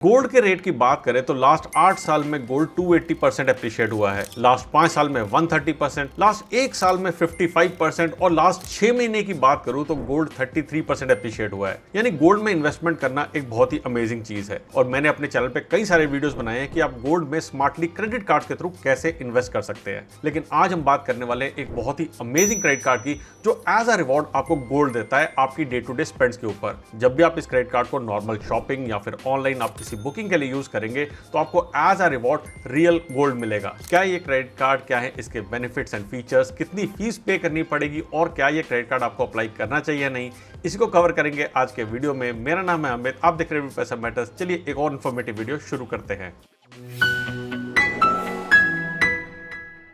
Gold के rate की बात करें तो लास्ट 8 साल में गोल्ड 280% एप्रिशिएट हुआ है, लास्ट 5 साल में 130%, लास्ट 1 साल में 55% और लास्ट 6 महीने की बात करूं तो गोल्ड 33% एप्रिशिएट हुआ है। यानी गोल्ड में इन्वेस्टमेंट करना एक बहुत ही अमेजिंग चीज है और मैंने अपने चैनल पे कई सारे वीडियोस बनाए हैं कि आप गोल्ड में स्मार्टली क्रेडिट कार्ड के थ्रू कैसे इन्वेस्ट कर सकते हैं। लेकिन आज हम बात करने वाले हैं एक बहुत ही अमेजिंग क्रेडिट कार्ड की जो एज अ रिवॉर्ड आपको गोल्ड देता है आपकी डे टू डे स्पेंड्स के ऊपर। जब भी आप इस क्रेडिट कार्ड को नॉर्मल शॉपिंग या फिर ऑनलाइन आप बुकिंग के लिए यूज करेंगे तो आपको as a reward real gold मिलेगा। क्या ये क्रेडिट कार्ड क्या है, इसके बेनिफिट्स एंड फीचर्स, कितनी फीस पे करनी पड़ेगी और क्या ये क्रेडिट कार्ड आपको अप्लाई करना चाहिए या नहीं, इसी को कवर करेंगे आज के वीडियो में। मेरा नाम है अमित, आप देख रहे हैं पैसा मैटर्स। चलिए एक और इन्फॉर्मेटिव वीडियो शुरू करते हैं।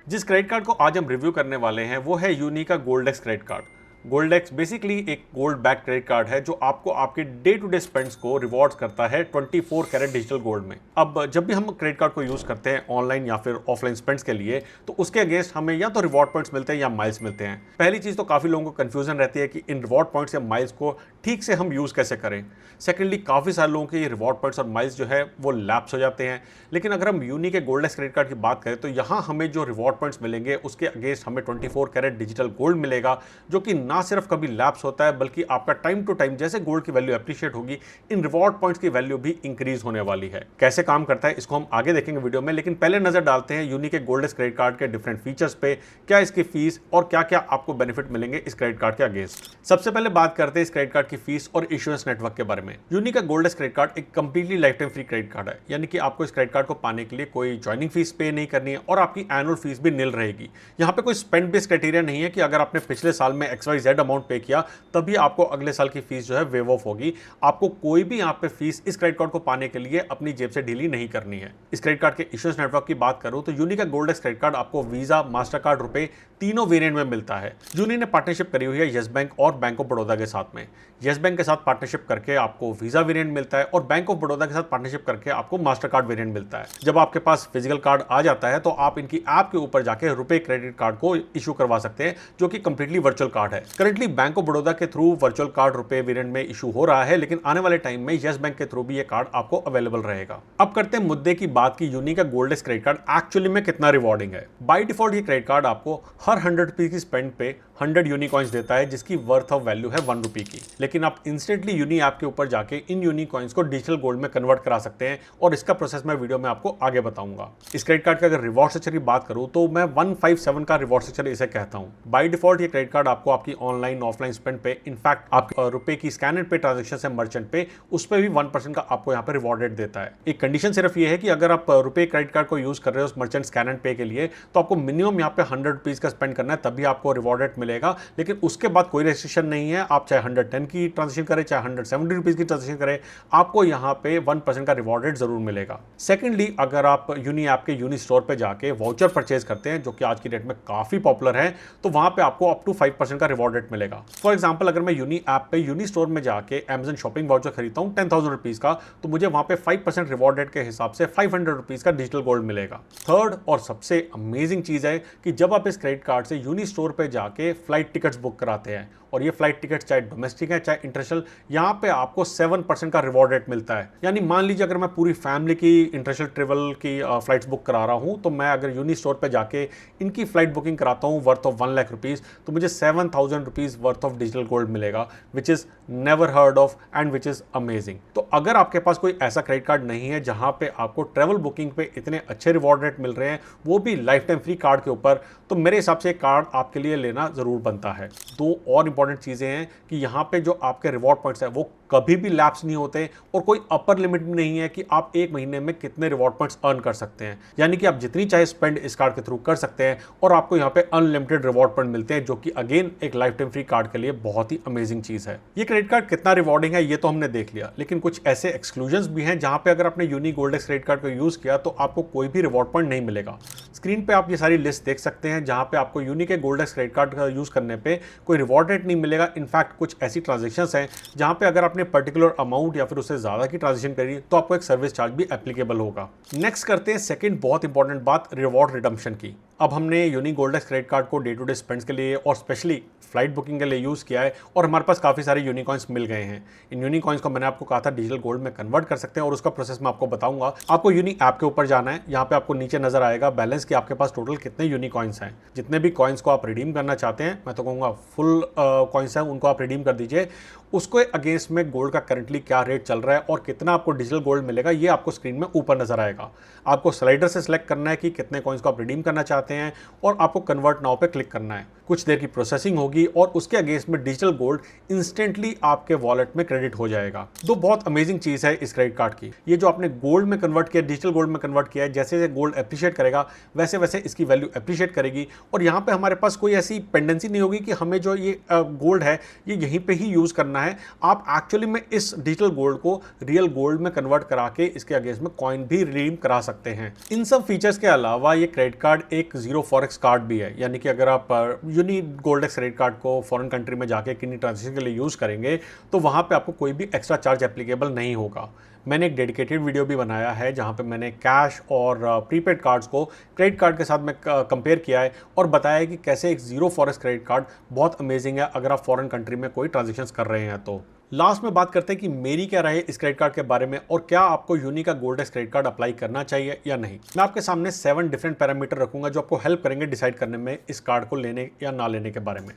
जिस क्रेडिट कार्ड को आज हम रिव्यू करने वाले हैं वो है यूनिका Goldex credit card. Goldex basically एक गोल्ड बैक क्रेडिट कार्ड है जो आपको आपके डे टू डे स्पेंड्स को रिवॉर्ड्स करता है 24 कैरेट डिजिटल गोल्ड में। अब जब भी हम क्रेडिट कार्ड को यूज करते हैं ऑनलाइन या फिर ऑफलाइन स्पेंड्स के लिए तो उसके अगेंस्ट हमें या तो रिवॉर्ड पॉइंट्स मिलते हैं या माइल्स मिलते हैं। पहली चीज तो काफी लोगों को कंफ्यूजन रहती है कि इन रिवॉर्ड पॉइंट्स या माइल्स को ठीक से हम यूज कैसे करें। सेकेंडली, काफी सारे लोगों के रिवॉर्ड पॉइंट्स और माइल्स जो है वो लैप्स हो जाते हैं। लेकिन अगर हम यूनिक के गोल्डेक्स क्रेडिट कार्ड की बात करें तो यहाँ हमें जो रिवॉर्ड पॉइंट्स मिलेंगे उसके अगेंस्ट हमें 24 कैरेट डिजिटल गोल्ड मिलेगा जो कि ना सिर्फ कभी लैप्स होता है बल्कि आपका टाइम टू टाइम जैसे गोल्ड की वैल्यू एप्रिशिएट होगी इन रिवॉर्ड पॉइंट्स की वैल्यू भी इंक्रीज होने वाली है। कैसे काम करता है इसको हम आगे देखेंगे वीडियो में, लेकिन पहले नजर डालते हैं यूनिक के गोल्डेक्स क्रेडिट कार्ड के डिफरेंट फीचर्स पे, क्या इसकी फीस और क्या क्या आपको बेनिफिट मिलेंगे इस क्रेडिट कार्ड के अगेंस्ट। सबसे पहले बात करते हैं इस क्रेडिट कार्ड की फीस और इश्यूएंस नेटवर्क के बारे में। यूनिक का गोल्डेक्स क्रेडिट कार्ड एक completely life time free credit card है, यानी कि आपको इस क्रेडिट कार्ड को पाने के लिए कोई ज्वाइनिंग फीस पे नहीं करनी है और आपकी एनुअल फीस भी निल रहेगी। यहाँ पे कोई स्पेंड बेस्ड क्राइटेरिया नहीं है कि अगर आपने पिछले साल में XYZ अमाउंट पे किया तभी आपको अगले साल की फीस जो है वेव ऑफ होगी। आपको कोई भी यहाँ पे फीस इस क्रेडिट कार्ड को पाने के लिए अपनी जेब से ढीली नहीं करनी है। इस क्रेडिट कार्ड के इश्यूएंस नेटवर्क की बात करूं तो यूनिक का गोल्डेक्स क्रेडिट कार्ड आपको वीजा, मास्टर कार्ड, रुपए तीनों वेरिएंट में मिलता है। यूनिक ने पार्टनरशिप करी हुई है यस बैंक और बैंक ऑफ बड़ौदा के साथ में। यस बैंक के साथ पार्टनरशिप करके आपको वीजा वेरिएंट मिलता है और बैंक ऑफ बड़ौदा के साथ पार्टनरशिप करके आपको मास्टर कार्ड वेरिएंट मिलता है। जब आपके पास फिजिकल कार्ड आ जाता है तो आप इनकी ऐप के ऊपर जाके रुपए क्रेडिट कार्ड को इशू करवा सकते हैं जो कि कंप्लीटली वर्चुअल कार्ड है। करंटली बैंक ऑफ बड़ौदा के थ्रू वर्चुअल कार्ड रुपए वेरिएंट में इशू हो रहा है, लेकिन आने वाले टाइम में यस बैंक के थ्रू भी ये कार्ड आपको अवेलेबल रहेगा। अब करते हैं मुद्दे की बात की यूनिक का गोल्डेक्स क्रेडिट कार्ड एक्चुअली में कितना रिवॉर्डिंग है। बाय डिफॉल्ट ये क्रेडिट कार्ड आपको हर 100 रुपीज की स्पेंड पे 100 यूनिकॉइंस देता है जिसकी वर्थ ऑफ वैल्यू है 1 रुपी की। लेकिन आप इंस्टेंटली यूनी ऐप के ऊपर जाके इन यूनिकॉइंस को डिजिटल गोल्ड में कन्वर्ट करा सकते हैं और इसका प्रोसेस मैं वीडियो में आपको आगे बताऊंगा। इस क्रेडिट कार्ड का अगर रिवॉर्ड स्ट्रक्चर की बात करूं तो मैं 157 का रिवॉर्ड स्ट्रक्चर इसे कहता हूं। बाय डिफॉल्ट ये क्रेडिट कार्ड आपको आपकी ऑनलाइन ऑफलाइन स्पेंड पे, इनफैक्ट आप रुपए की स्कैन एंड पे ट्रांजेक्शन से मर्चेंट पे, उस पर भी 1% का आपको यहाँ पे रिवॉर्ड रेट देता है। एक कंडीशन सिर्फ ये है कि अगर आप रुपए क्रेडिट कार्ड को यूज कर रहे हो उस मर्चेंट स्कैन एंड पे के लिए तो आपको मिनिमम यहाँ पे 100 रुपीज का स्पेंड करना है तभी आपको रिवॉर्ड रेट मिलेगा। लेकिन उसके बाद कोई रेस्ट्रिक्शन नहीं है, आप चाहे 110 की ट्रांजेक्शन करें चाहे 170 रुपीज की ट्रांजेक्शन करें, आपको यहाँ पे 1% का रिवॉर्ड रेट जरूर मिलेगा। सेकेंडली, अगर आप यूनी ऐप के यूनी स्टोर पे जाके वाउचर परचेज करते हैं जो कि आज की डेट में काफी पॉपुलर है तो वहां पे आपको अप टू 5% का रिवॉर्ड रेट मिलेगा। फॉर एग्जाम्पल, अगर मैं यूनी ऐप पे यूनी स्टोर में जाके Amazon शॉपिंग वाउचर खरीदता हूँ 10,000 रुपीज का तो मुझे वहां पे 5% रिवॉर्ड रेट के हिसाब से 500 रुपीज का डिजिटल गोल्ड मिलेगा। थर्ड और सबसे अमेजिंग चीज है कि जब आप इस क्रेडिट कार्ड से यूनी स्टोर पे जाके फ्लाइट टिकट्स बुक कराते हैं और ये फ्लाइट टिकट चाहे डोमेस्टिक है चाहे इंटरनेशनल, यहाँ पे आपको 7% का रिवॉर्ड रेट मिलता है। यानी मान लीजिए अगर मैं पूरी फैमिली की इंटरनेशनल ट्रेवल की फ्लाइट्स बुक करा रहा हूँ तो मैं अगर यूनी स्टोर पे जाके इनकी फ्लाइट बुकिंग कराता हूँ वर्थ ऑफ 1 लाख रुपीज तो मुझे 7,000 rupees worth of digital gold मिलेगा, which is never heard of and which is amazing. तो अगर आपके पास कोई ऐसा क्रेडिट कार्ड नहीं है जहां पे आपको ट्रेवल बुकिंग पे इतने अच्छे रिवॉर्ड रेट मिल रहे हैं वो भी लाइफ टाइम फ्री कार्ड के ऊपर, तो मेरे हिसाब से कार्ड आपके लिए लेना जरूर बनता है। दो और इंपॉर्टेंट चीजें हैं कि यहाँ पे जो आपके रिवॉर्ड पॉइंट्स है वो कभी भी लैप्स नहीं होते और कोई अपर लिमिट भी नहीं है कि आप एक महीने में कितने रिवॉर्ड पॉइंट्स अर्न कर सकते हैं। यानी कि आप जितनी चाहे स्पेंड इस कार्ड के थ्रू कर सकते हैं और आपको यहाँ पे अनलिमिटेड रिवॉर्ड पॉइंट मिलते हैं जो कि अगेन एक लाइफ टाइम फ्री कार्ड के लिए बहुत ही अमेजिंग चीज है। ये क्रेडिट कार्ड कितना रिवॉर्डिंग है ये तो हमने देख लिया, लेकिन कुछ ऐसे एक्सक्लूजन्स भी हैं जहां पे अगर आपने यूनी गोल्डेक्स क्रेडिट कार्ड को यूज किया तो आपको कोई भी रिवॉर्ड पॉइंट नहीं मिलेगा। स्क्रीन पे आप ये सारी लिस्ट देख सकते हैं जहां पे आपको यूनिक के गोल्डेक्स क्रेडिट कार्ड का यूज करने पे कोई रिवॉर्ड रेट नहीं मिलेगा। इनफैक्ट कुछ ऐसी ट्रांजेक्शंस हैं जहां पे अगर आपने पर्टिकुलर अमाउंट या फिर उससे ज्यादा की ट्रांजेक्शन करी तो आपको एक सर्विस चार्ज भी एप्लीकेबल होगा। नेक्स्ट करते हैं सेकंड बहुत इंपॉर्टेंट बात, रिवॉर्ड रिडम्पशन की। अब हमने यूनी गोल्डेक्स क्रेडिट कार्ड को डे टू डे स्पेंड्स के लिए और स्पेशली फ्लाइट बुकिंग के लिए यूज़ किया है और हमारे पास काफ़ी सारे यूनिकॉइंस मिल गए हैं। इन यूनिकॉइंस को मैंने आपको कहा था डिजिटल गोल्ड में कन्वर्ट कर सकते हैं और उसका प्रोसेस मैं आपको बताऊंगा। आपको यूनी ऐप के ऊपर जाना है, यहाँ पे आपको नीचे नजर आएगा बैलेंस कि आपके पास टोटल कितने यूनिकॉइंस हैं। जितने भी कॉइन्स को आप रिडीम करना चाहते हैं, मैं तो कहूँगा फुल कॉइन्स हैं, उनको आप रिडीम कर दीजिए। उसको अगेंस्ट में गोल्ड का करंटली क्या रेट चल रहा है और कितना आपको डिजिटल गोल्ड मिलेगा, ये आपको स्क्रीन में ऊपर नजर आएगा। आपको स्लाइडर से सिलेक्ट करना है कि कितने कॉइन्स को आप रिडीम करना चाहते हैं और आपको कन्वर्ट नाउ पे क्लिक करना है। कुछ देर की प्रोसेसिंग होगी और उसके अगेंस्ट में डिजिटल गोल्ड इंस्टेंटली आपके वॉलेट में क्रेडिट हो जाएगा। तो बहुत अमेजिंग चीज है इस क्रेडिट कार्ड की। ये जो आपने गोल्ड में कन्वर्ट किया, डिजिटल गोल्ड में कन्वर्ट किया है, जैसे जैसे गोल्ड एप्रिशिएट करेगा वैसे वैसे इसकी वैल्यू एप्रिशिएट करेगी। और यहाँ पे हमारे पास कोई ऐसी पेंडेंसी नहीं होगी कि हमें जो ये गोल्ड है ये यहीं पे ही यूज करना है। आप एक्चुअली में इस डिजिटल गोल्ड को रियल गोल्ड में कन्वर्ट करा के इसके अगेंस्ट में कॉइन भी रिडीम करा सकते हैं। इन सब फीचर्स के अलावा ये क्रेडिट कार्ड एक जीरो फॉरेक्स कार्ड भी है, यानी कि अगर आप यूनी गोल्डेक्स क्रेडिट कार्ड को फॉरेन कंट्री में जाके किन्हीं ट्रांजेक्शन के लिए यूज़ करेंगे तो वहाँ पे आपको कोई भी एक्स्ट्रा चार्ज एप्लीकेबल नहीं होगा। मैंने एक डेडिकेटेड वीडियो भी बनाया है जहाँ पे मैंने कैश और प्रीपेड कार्ड्स को क्रेडिट कार्ड के साथ में कंपेयर किया है और बताया है कि कैसे एक जीरो फॉरेक्स क्रेडिट कार्ड बहुत अमेजिंग है अगर आप फॉरेन कंट्री में कोई ट्रांजेक्शन्स कर रहे हैं तो। लास्ट में बात करते हैं कि मेरी क्या राय है इस क्रेडिट कार्ड के बारे में और क्या आपको यूनी का गोल्डेक्स क्रेडिट कार्ड अप्लाई करना चाहिए या नहीं। मैं आपके सामने 7 डिफरेंट पैरामीटर रखूंगा जो आपको हेल्प करेंगे डिसाइड करने में इस कार्ड को लेने या ना लेने के बारे में।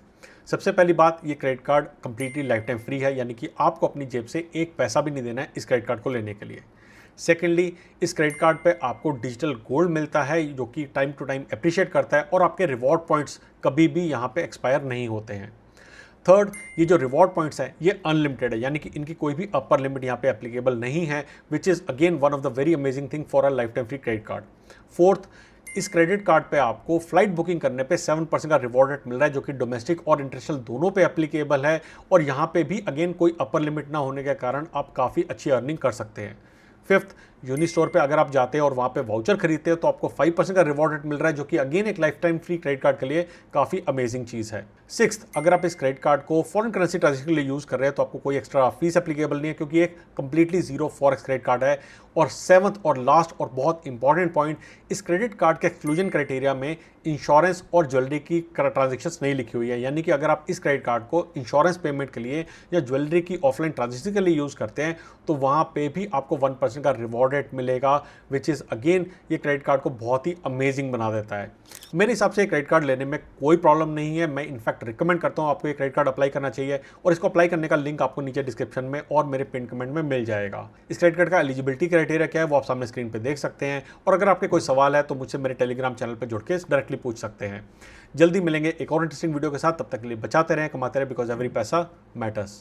सबसे पहली बात, ये credit card completely life time free है, यानी कि आपको अपनी जेब से एक पैसा भी नहीं देना है इस क्रेडिट कार्ड को लेने के लिए। सेकेंडली, इस क्रेडिट कार्ड पे आपको डिजिटल गोल्ड मिलता है जो कि टाइम टू टाइम अप्रिशिएट करता है और आपके रिवॉर्ड पॉइंट्स कभी भी यहाँ पे एक्सपायर नहीं होते हैं। थर्ड, ये जो रिवॉर्ड पॉइंट्स हैं ये अनलिमिटेड है, यानी कि इनकी कोई भी अपर लिमिट यहाँ पे एप्लीकेबल नहीं है, which is again one of the very amazing thing for a life time free credit card. Fourth, इस क्रेडिट कार्ड पे आपको फ्लाइट बुकिंग करने पे 7% का रिवॉर्ड रेट मिल रहा है जो कि डोमेस्टिक और इंटरनेशनल दोनों पे एप्लीकेबल है और यहाँ पे भी अगेन कोई अपर लिमिट ना होने के कारण आप काफ़ी अच्छी अर्निंग कर सकते हैं। फिफ्थ, यूनी स्टोर पे अगर आप जाते हैं और वहाँ पे वाउचर खरीदते हैं तो आपको 5% का रिवॉर्ड रेट मिल रहा है जो कि अगेन एक life time free credit card के लिए काफ़ी अमेजिंग चीज़ है। सिक्स्थ, अगर आप इस क्रेडिट कार्ड को फॉरेन करेंसी ट्रांजेक्शन के लिए यूज़ कर रहे हैं तो आपको कोई एक्स्ट्रा फीस एप्लीकेबल नहीं है क्योंकि एक completely zero forex credit card है। और सेवंथ और लास्ट और बहुत इंपॉर्टेंट पॉइंट, इस क्रेडिट कार्ड के एक्सक्लूजन क्राइटेरिया में इंश्योरेंस और ज्वेलरी की ट्रांजेक्शन्स नहीं लिखी हुई है, यानी कि अगर आप इस क्रेडिट कार्ड को इंश्योरेंस पेमेंट के लिए या ज्वेलरी की ऑफलाइन ट्रांजेक्शन के लिए यूज़ करते हैं तो वहाँ पे भी आपको 1% का रिवॉर्ड रेट मिलेगा, विच इज़ अगेन ये क्रेडिट कार्ड को बहुत ही अमेजिंग बना देता है। मेरे हिसाब से क्रेडिट कार्ड लेने में कोई प्रॉब्लम नहीं है। मैं इनफैक्ट रिकमेंड करता हूँ आपको ये क्रेडिट कार्ड अप्लाई करना चाहिए और इसको अप्लाई करने का लिंक आपको नीचे डिस्क्रिप्शन में और मेरे पिन कमेंट में मिल जाएगा। इस क्रेडिट कार्ड का एलिजिबिलिटी क्राइटेरिया क्या है वो आप सामने स्क्रीन पे देख सकते हैं और अगर आपके कोई सवाल है तो मुझसे मेरे टेलीग्राम चैनल पर जुड़ के डायरेक्टली पूछ सकते हैं। जल्दी मिलेंगे एक और इंटरेस्टिंग वीडियो के साथ, तब तक के लिए बचाते रहें, कमाते रहें, बिकॉज एवरी पैसा मैटर्स।